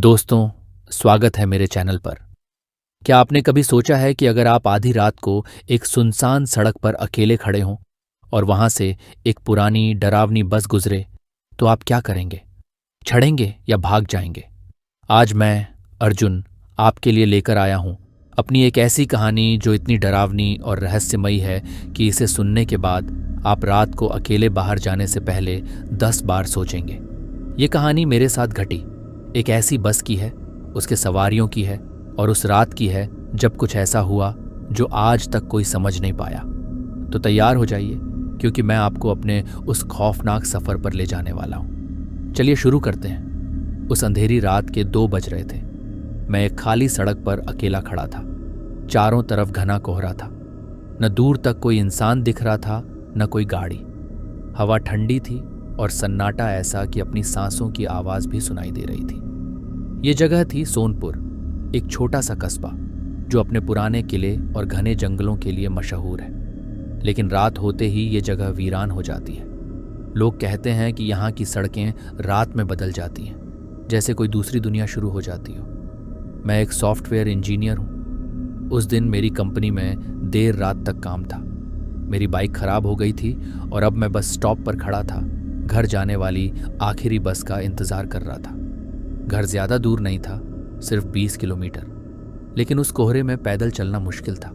दोस्तों, स्वागत है मेरे चैनल पर। क्या आपने कभी सोचा है कि अगर आप आधी रात को एक सुनसान सड़क पर अकेले खड़े हों और वहां से एक पुरानी डरावनी बस गुजरे, तो आप क्या करेंगे? चढ़ेंगे या भाग जाएंगे? आज मैं, अर्जुन, आपके लिए लेकर आया हूं अपनी एक ऐसी कहानी जो इतनी डरावनी और रहस्यमयी है कि इसे सुनने के बाद आप रात को अकेले बाहर जाने से पहले 10 बार सोचेंगे। ये कहानी मेरे साथ घटी एक ऐसी बस की है, उसके सवारियों की है और उस रात की है जब कुछ ऐसा हुआ जो आज तक कोई समझ नहीं पाया। तो तैयार हो जाइए, क्योंकि मैं आपको अपने उस खौफनाक सफ़र पर ले जाने वाला हूँ। चलिए शुरू करते हैं। उस अंधेरी रात के 2 बज रहे थे। मैं एक खाली सड़क पर अकेला खड़ा था। चारों तरफ घना कोहरा था। न दूर तक कोई इंसान दिख रहा था, न कोई गाड़ी। हवा ठंडी थी और सन्नाटा ऐसा कि अपनी सांसों की आवाज़ भी सुनाई दे रही थी। ये जगह थी सोनपुर, एक छोटा सा कस्बा जो अपने पुराने किले और घने जंगलों के लिए मशहूर है। लेकिन रात होते ही ये जगह वीरान हो जाती है। लोग कहते हैं कि यहाँ की सड़कें रात में बदल जाती हैं, जैसे कोई दूसरी दुनिया शुरू हो जाती हो। मैं एक सॉफ्टवेयर इंजीनियर हूँ। उस दिन मेरी कंपनी में देर रात तक काम था। मेरी बाइक खराब हो गई थी और अब मैं बस स्टॉप पर खड़ा था, घर जाने वाली आखिरी बस का इंतज़ार कर रहा था। घर ज़्यादा दूर नहीं था, सिर्फ 20 किलोमीटर। लेकिन उस कोहरे में पैदल चलना मुश्किल था।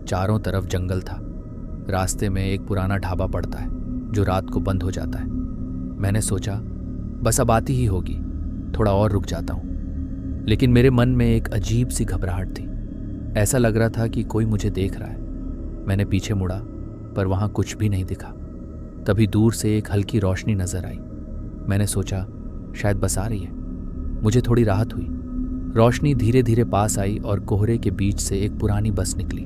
चारों तरफ जंगल था। रास्ते में एक पुराना ढाबा पड़ता है जो रात को बंद हो जाता है। मैंने सोचा बस अब आती ही होगी, थोड़ा और रुक जाता हूँ। लेकिन मेरे मन में एक अजीब सी घबराहट थी। ऐसा लग रहा था कि कोई मुझे देख रहा है। मैंने पीछे मुड़ा, पर वहाँ कुछ भी नहीं दिखा। तभी दूर से एक हल्की रोशनी नजर आई। मैंने सोचा शायद बस आ रही है। मुझे थोड़ी राहत हुई। रोशनी धीरे धीरे पास आई और कोहरे के बीच से एक पुरानी बस निकली।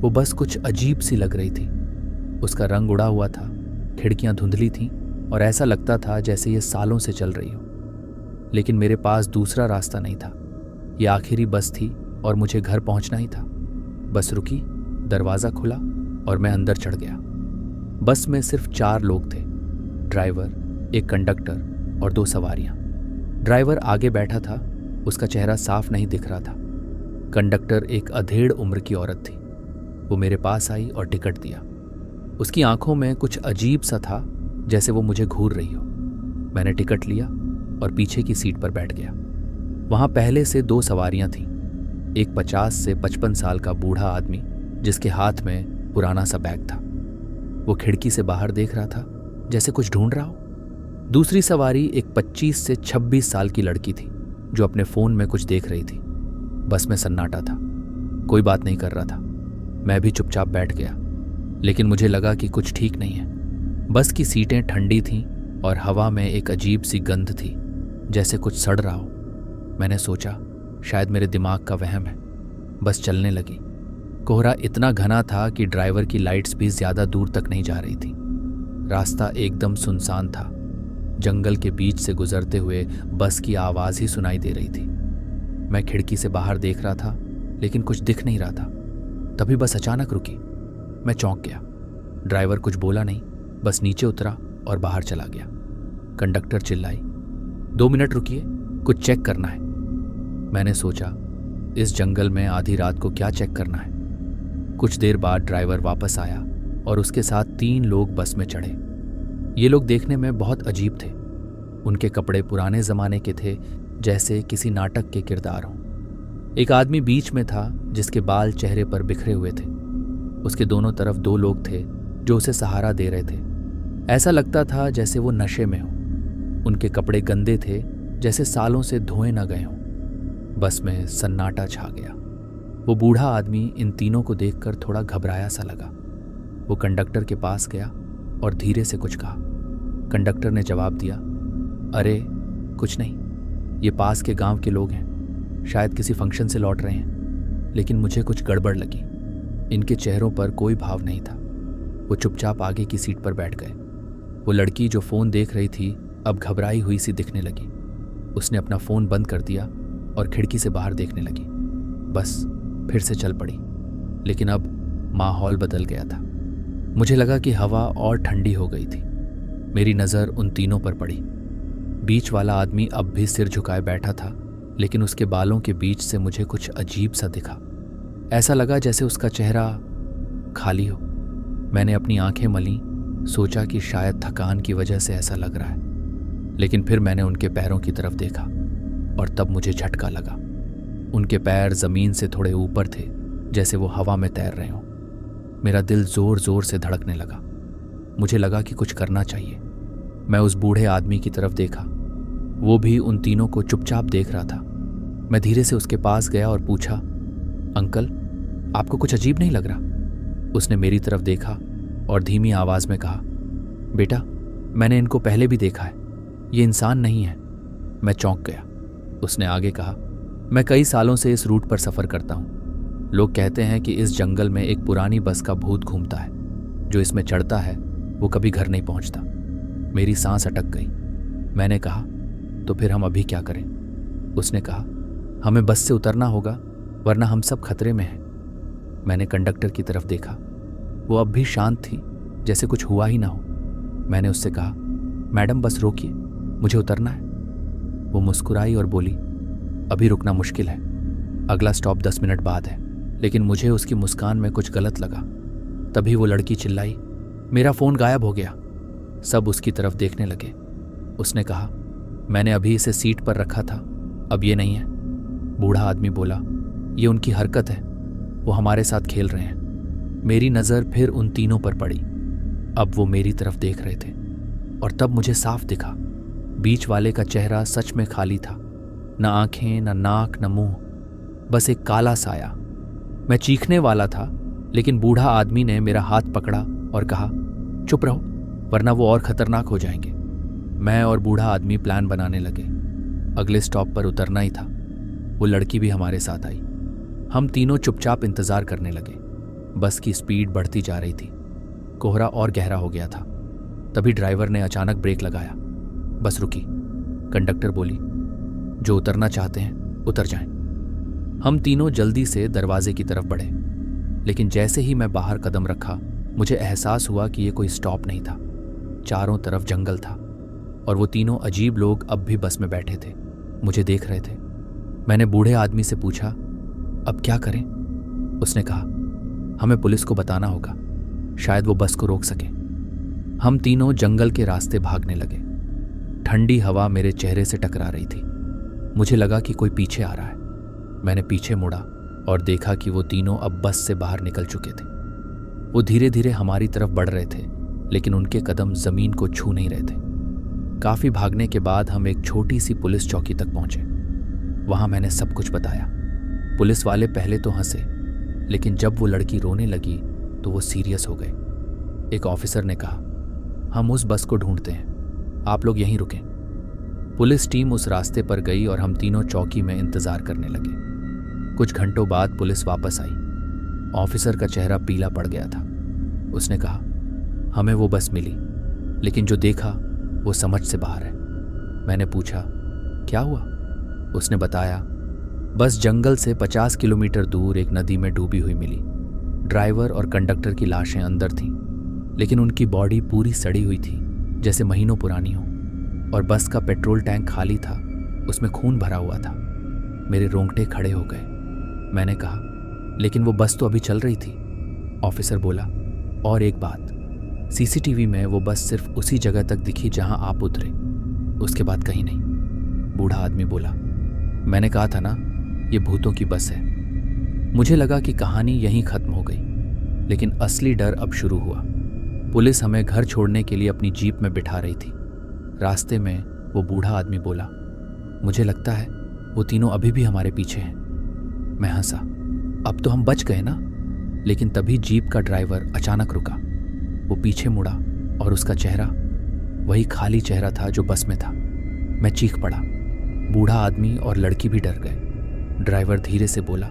वो बस कुछ अजीब सी लग रही थी। उसका रंग उड़ा हुआ था, खिड़कियां धुंधली थीं और ऐसा लगता था जैसे ये सालों से चल रही हो। लेकिन मेरे पास दूसरा रास्ता नहीं था। ये आखिरी बस थी और मुझे घर पहुंचना ही था। बस रुकी, दरवाज़ा खुला और मैं अंदर चढ़ गया। बस में सिर्फ 4 लोग थे, ड्राइवर, एक कंडक्टर और 2 सवारियां। ड्राइवर आगे बैठा था, उसका चेहरा साफ नहीं दिख रहा था। कंडक्टर एक अधेड़ उम्र की औरत थी। वो मेरे पास आई और टिकट दिया। उसकी आंखों में कुछ अजीब सा था, जैसे वो मुझे घूर रही हो। मैंने टिकट लिया और पीछे की सीट पर बैठ गया। वहाँ पहले से 2 सवारियां थीं। एक 50 से 55 साल का बूढ़ा आदमी जिसके हाथ में पुराना सा बैग था। वो खिड़की से बाहर देख रहा था, जैसे कुछ ढूंढ रहा हो। दूसरी सवारी एक 25 से 26 साल की लड़की थी जो अपने फ़ोन में कुछ देख रही थी। बस में सन्नाटा था, कोई बात नहीं कर रहा था। मैं भी चुपचाप बैठ गया, लेकिन मुझे लगा कि कुछ ठीक नहीं है। बस की सीटें ठंडी थीं और हवा में एक अजीब सी गंध थी, जैसे कुछ सड़ रहा हो। मैंने सोचा शायद मेरे दिमाग का वहम है। बस चलने लगी। कोहरा इतना घना था कि ड्राइवर की लाइट्स भी ज़्यादा दूर तक नहीं जा रही थी। रास्ता एकदम सुनसान था। जंगल के बीच से गुजरते हुए बस की आवाज़ ही सुनाई दे रही थी। मैं खिड़की से बाहर देख रहा था, लेकिन कुछ दिख नहीं रहा था। तभी बस अचानक रुकी। मैं चौंक गया। ड्राइवर कुछ बोला नहीं, बस नीचे उतरा और बाहर चला गया। कंडक्टर चिल्लाई, 2 मिनट रुकिए, कुछ चेक करना है। मैंने सोचा इस जंगल में आधी रात को क्या चेक करना है। कुछ देर बाद ड्राइवर वापस आया और उसके साथ 3 लोग बस में चढ़े। ये लोग देखने में बहुत अजीब थे। उनके कपड़े पुराने ज़माने के थे, जैसे किसी नाटक के किरदार हों। एक आदमी बीच में था जिसके बाल चेहरे पर बिखरे हुए थे। उसके दोनों तरफ 2 लोग थे जो उसे सहारा दे रहे थे। ऐसा लगता था जैसे वो नशे में हो। उनके कपड़े गंदे थे, जैसे सालों से धोए न गए हों। बस में सन्नाटा छा गया। वो बूढ़ा आदमी इन तीनों को देखकर थोड़ा घबराया सा लगा। वो कंडक्टर के पास गया और धीरे से कुछ कहा। कंडक्टर ने जवाब दिया, अरे कुछ नहीं, ये पास के गांव के लोग हैं, शायद किसी फंक्शन से लौट रहे हैं। लेकिन मुझे कुछ गड़बड़ लगी। इनके चेहरों पर कोई भाव नहीं था। वो चुपचाप आगे की सीट पर बैठ गए। वो लड़की जो फ़ोन देख रही थी अब घबराई हुई सी दिखने लगी। उसने अपना फ़ोन बंद कर दिया और खिड़की से बाहर देखने लगी। बस फिर से चल पड़ी, लेकिन अब माहौल बदल गया था। मुझे लगा कि हवा और ठंडी हो गई थी। मेरी नज़र उन तीनों पर पड़ी। बीच वाला आदमी अब भी सिर झुकाए बैठा था, लेकिन उसके बालों के बीच से मुझे कुछ अजीब सा दिखा। ऐसा लगा जैसे उसका चेहरा खाली हो। मैंने अपनी आंखें मली, सोचा कि शायद थकान की वजह से ऐसा लग रहा है, लेकिन फिर मैंने उनके पैरों की तरफ देखा और तब मुझे झटका लगा। उनके पैर जमीन से थोड़े ऊपर थे, जैसे वो हवा में तैर रहे हों। मेरा दिल जोर जोर से धड़कने लगा। मुझे लगा कि कुछ करना चाहिए। मैं उस बूढ़े आदमी की तरफ देखा, वो भी उन तीनों को चुपचाप देख रहा था। मैं धीरे से उसके पास गया और पूछा, अंकल, आपको कुछ अजीब नहीं लग रहा? उसने मेरी तरफ देखा और धीमी आवाज में कहा, बेटा, मैंने इनको पहले भी देखा है, ये इंसान नहीं है। मैं चौंक गया। उसने आगे कहा, मैं कई सालों से इस रूट पर सफर करता हूं। लोग कहते हैं कि इस जंगल में एक पुरानी बस का भूत घूमता है। जो इसमें चढ़ता है वो कभी घर नहीं पहुंचता। मेरी सांस अटक गई। मैंने कहा, तो फिर हम अभी क्या करें? उसने कहा, हमें बस से उतरना होगा, वरना हम सब खतरे में हैं। मैंने कंडक्टर की तरफ देखा। वो अब भी शांत थी, जैसे कुछ हुआ ही ना हो। मैंने उससे कहा, मैडम, बस रोकिए, मुझे उतरना है। वो मुस्कुराई और बोली, अभी रुकना मुश्किल है, अगला स्टॉप 10 मिनट बाद है। लेकिन मुझे उसकी मुस्कान में कुछ गलत लगा। तभी वो लड़की चिल्लाई, मेरा फ़ोन गायब हो गया। सब उसकी तरफ देखने लगे। उसने कहा, मैंने अभी इसे सीट पर रखा था, अब ये नहीं है। बूढ़ा आदमी बोला, ये उनकी हरकत है, वो हमारे साथ खेल रहे हैं। मेरी नज़र फिर उन तीनों पर पड़ी। अब वो मेरी तरफ देख रहे थे और तब मुझे साफ दिखा, बीच वाले का चेहरा सच में खाली था। न आंखें, न नाक, न मुंह, बस एक काला साया। मैं चीखने वाला था, लेकिन बूढ़ा आदमी ने मेरा हाथ पकड़ा और कहा, चुप रहो, वरना वो और खतरनाक हो जाएंगे। मैं और बूढ़ा आदमी प्लान बनाने लगे। अगले स्टॉप पर उतरना ही था। वो लड़की भी हमारे साथ आई। हम तीनों चुपचाप इंतजार करने लगे। बस की स्पीड बढ़ती जा रही थी। कोहरा और गहरा हो गया था। तभी ड्राइवर ने अचानक ब्रेक लगाया। बस रुकी। कंडक्टर बोली, जो उतरना चाहते हैं उतर जाएं। हम तीनों जल्दी से दरवाजे की तरफ बढ़े, लेकिन जैसे ही मैं बाहर कदम रखा, मुझे एहसास हुआ कि ये कोई स्टॉप नहीं था। चारों तरफ जंगल था और वो तीनों अजीब लोग अब भी बस में बैठे थे, मुझे देख रहे थे। मैंने बूढ़े आदमी से पूछा, अब क्या करें? उसने कहा, हमें पुलिस को बताना होगा, शायद वो बस को रोक सके। हम तीनों जंगल के रास्ते भागने लगे। ठंडी हवा मेरे चेहरे से टकरा रही थी। मुझे लगा कि कोई पीछे आ रहा है। मैंने पीछे मुड़ा और देखा कि वो तीनों अब बस से बाहर निकल चुके थे। वो धीरे धीरे हमारी तरफ बढ़ रहे थे, लेकिन उनके कदम जमीन को छू नहीं रहे थे। काफी भागने के बाद हम एक छोटी सी पुलिस चौकी तक पहुंचे। वहां मैंने सब कुछ बताया। पुलिस वाले पहले तो हंसे, लेकिन जब वो लड़की रोने लगी तो वो सीरियस हो गए। एक ऑफिसर ने कहा, हम उस बस को ढूंढते हैं, आप लोग यहीं रुकें। पुलिस टीम उस रास्ते पर गई और हम तीनों चौकी में इंतजार करने लगे। कुछ घंटों बाद पुलिस वापस आई। ऑफिसर का चेहरा पीला पड़ गया था। उसने कहा, हमें वो बस मिली, लेकिन जो देखा वो समझ से बाहर है। मैंने पूछा, क्या हुआ? उसने बताया, बस जंगल से 50 किलोमीटर दूर एक नदी में डूबी हुई मिली। ड्राइवर और कंडक्टर की लाशें अंदर थीं, लेकिन उनकी बॉडी पूरी सड़ी हुई थी, जैसे महीनों पुरानी हो। और बस का पेट्रोल टैंक खाली था, उसमें खून भरा हुआ था। मेरे रोंगटे खड़े हो गए। मैंने कहा, लेकिन वो बस तो अभी चल रही थी। ऑफिसर बोला, और एक बात, सीसीटीवी में वो बस सिर्फ उसी जगह तक दिखी जहां आप उतरे, उसके बाद कहीं नहीं। बूढ़ा आदमी बोला, मैंने कहा था ना, ये भूतों की बस है। मुझे लगा कि कहानी यहीं खत्म हो गई, लेकिन असली डर अब शुरू हुआ। पुलिस हमें घर छोड़ने के लिए अपनी जीप में बिठा रही थी। रास्ते में वो बूढ़ा आदमी बोला, मुझे लगता है वो तीनों अभी भी हमारे पीछे हैं। मैं हंसा, अब तो हम बच गए ना। लेकिन तभी जीप का ड्राइवर अचानक रुका। वो पीछे मुड़ा और उसका चेहरा वही खाली चेहरा था जो बस में था। मैं चीख पड़ा। बूढ़ा आदमी और लड़की भी डर गए। ड्राइवर धीरे से बोला,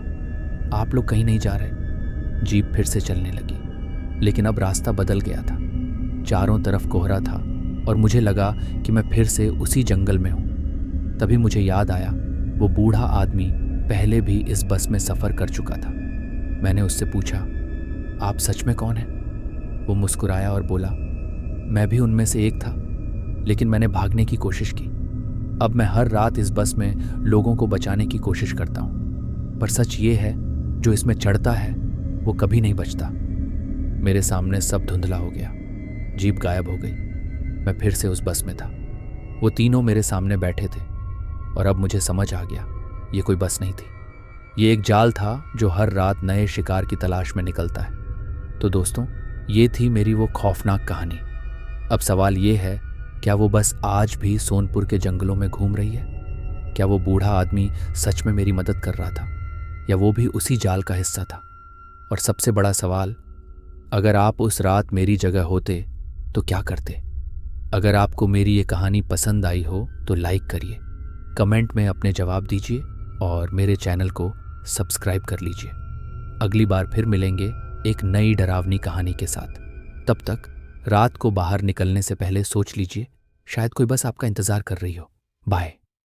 आप लोग कहीं नहीं जा रहे। जीप फिर से चलने लगी, लेकिन अब रास्ता बदल गया था। चारों तरफ कोहरा था और मुझे लगा कि मैं फिर से उसी जंगल में हूँ। तभी मुझे याद आया, वो बूढ़ा आदमी पहले भी इस बस में सफ़र कर चुका था। मैंने उससे पूछा, आप सच में कौन हैं? वो मुस्कुराया और बोला, मैं भी उनमें से एक था, लेकिन मैंने भागने की कोशिश की। अब मैं हर रात इस बस में लोगों को बचाने की कोशिश करता हूँ, पर सच ये है जो इसमें चढ़ता है वो कभी नहीं बचता। मेरे सामने सब धुंधला हो गया, जीप गायब हो गई। मैं फिर से उस बस में था। वो तीनों मेरे सामने बैठे थे और अब मुझे समझ आ गया ये कोई बस नहीं थी, ये एक जाल था जो हर रात नए शिकार की तलाश में निकलता है। तो दोस्तों, ये थी मेरी वो खौफनाक कहानी। अब सवाल ये है, क्या वो बस आज भी सोनपुर के जंगलों में घूम रही है? क्या वो बूढ़ा आदमी सच में मेरी मदद कर रहा था, या वो भी उसी जाल का हिस्सा था? और सबसे बड़ा सवाल, अगर आप उस रात मेरी जगह होते तो क्या करते? अगर आपको मेरी ये कहानी पसंद आई हो तो लाइक करिए, कमेंट में अपने जवाब दीजिए और मेरे चैनल को सब्सक्राइब कर लीजिए। अगली बार फिर मिलेंगे एक नई डरावनी कहानी के साथ। तब तक रात को बाहर निकलने से पहले सोच लीजिए, शायद कोई बस आपका इंतजार कर रही हो। बाय।